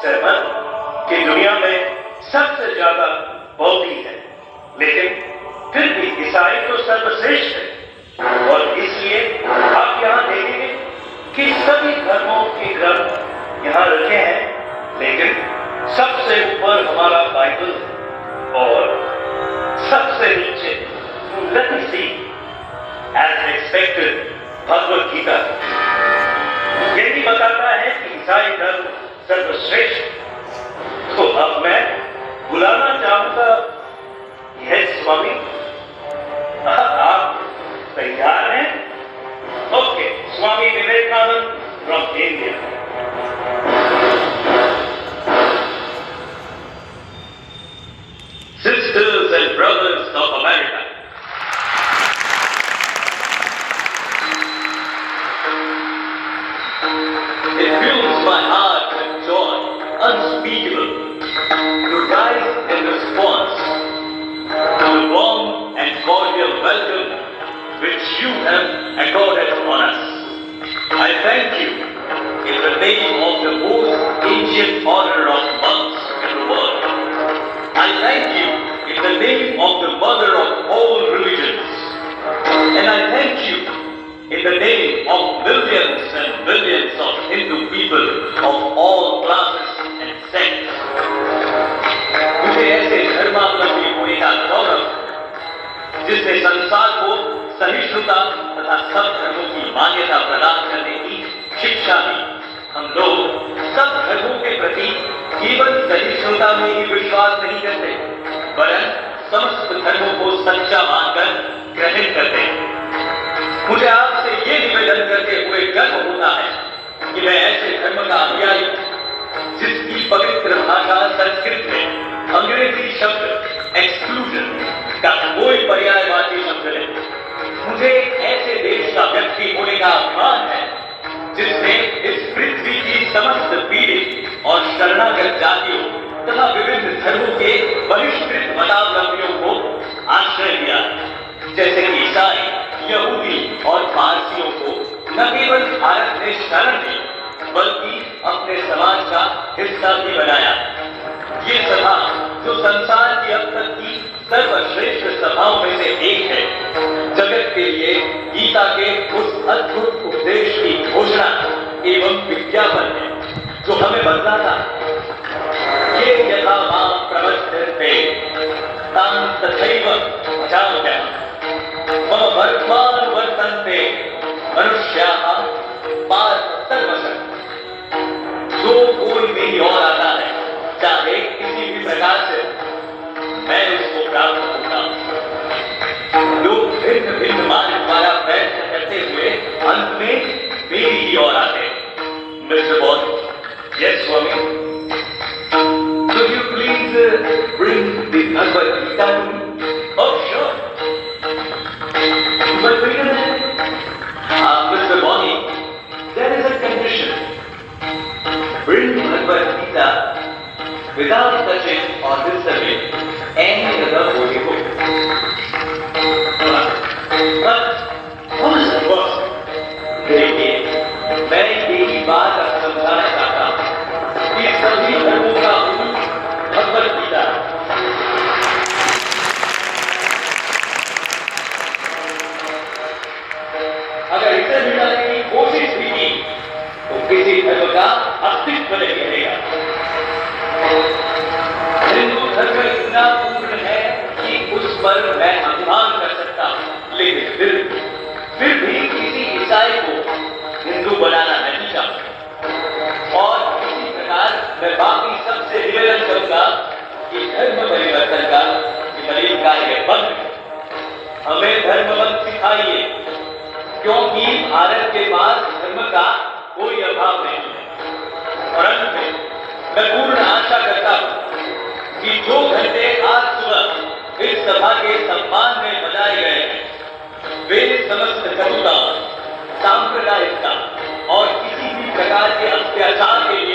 सहमत कि दुनिया में सबसे ज्यादा बौद्धी है, लेकिन फिर भी ईसाई तो सर्वश्रेष्ठ है। और इसलिए आप यहाँ देखेंगे कि सभी धर्मों के ग्रंथ यहाँ रखे हैं, लेकिन सबसे ऊपर हमारा बाइबल और सबसे नीचे एज एक्सपेक्टेड भगवत गीता। यही बताता है कि ईसाई धर्म सर्वश्रेष्ठ। तो अब मैं बुलाना चाहूंगा, यस स्वामी, आप तैयार हैं? Okay, Swami Vivekananda from India. Sisters and brothers of America, it fills my heart with joy unspeakable to rise in response to the warm and cordial welcome which you have accorded on us. I thank you in the name of the most ancient order of monks in the world. I thank you in the name of the mother of all religions. And I thank you in the name of millions and billions of Hindu people of all classes and sects. मुझे ऐसे धर्मावलंबी होने का गौरव जिसने संसार को सहिष्णुता तथा सब धर्मों की मान्यता प्रदान करने की शिक्षा दी। हम लोग सब धर्मों के प्रति केवल सहिष्णुता में ही विश्वास नहीं करते, वरन समस्त धर्मों को सच्चा मानकर ग्रहण करते हैं। मुझे आपसे ये निवेदन करते हुए गर्व होता है कि मैं ऐसे धर्म का अनुयायी जिसकी पवित्र भाषा संस्कृत में अंग्रेजी शब्द एक्सक्लूजन का कोई पर्यायवाची शब्द नहीं। मुझे ऐसे देश का व्यक्ति होने का अभिमान है जिसने इस पृथ्वी की समस्त पीड़ित और शरणागत जातियों तथा विभिन्न धर्मों के बहिष्कृत मतावलंबियों को आश्रय दिया, जैसे कि ईसाई, यहूदी और पारसियों को न केवल भारत ने शरण दी बल्कि अपने समाज का हिस्सा भी बनाया। ये सभा जो संसार की अब तक की सर्वश्रेष्ठ सभाओं में से एक है, जगत के लिए गीता के उस अद्भुत उपदेश की घोषणा एवं विज्ञापन है जो हमें बताता ये यथा मां प्रवक्ष्यन्ते तां तथैव भजाम्यहम् मम वर्त्मानुवर्तन्ते मनुष्याः पार्थ सर्वशः। जो कोई मेरी ओर आता है, चाहे किसी भी प्रकार से, मैं उसको प्राप्त होता हूँ। लोग भिन्न भिन्न मार्ग द्वारा प्रयत्न करते हुए अंत में मेरी ही ओर आते। Mister boss, yes Swami, could you please bring the Bhagavad Gita to me? Oh sure. But wait a minute, Mr. Bonnie, there is a condition. Bring Bhagavad Gita without touching or disturbing any other holy book. But what is it, boss? देखिए, मैं यही बात अब समझाना चाहता हूँ कि सभी धर्मों का मूल भगवद गीता। अगर इसे मिटाने की कोशिश भी की तो किसी धर्म का अस्तित्व नहीं रहेगा। हिंदू धर्म इतना पूर्ण है कि उस पर मैं अभिमान कर सकता हूँ, लेकिन फिर भी किसी ईसाई को हिंदू बनाना नहीं चाहता। और इसी प्रकार मैं बाकी सबसे निवेदन करूंगा कि धर्म परिवर्तन का नवीन कार्य बंद है। हमें धर्म मत सिखाइए, क्योंकि भारत के पास धर्म का कोई अभाव नहीं है। और अंत में मैं पूर्ण आशा करता हूं कि जो घंटे आज सुबह इस सभा के सम्मान में बजाए गए हैं, वे समस्त कटुता, सांप्रदायिकता और किसी भी प्रकार के अत्याचार के लिए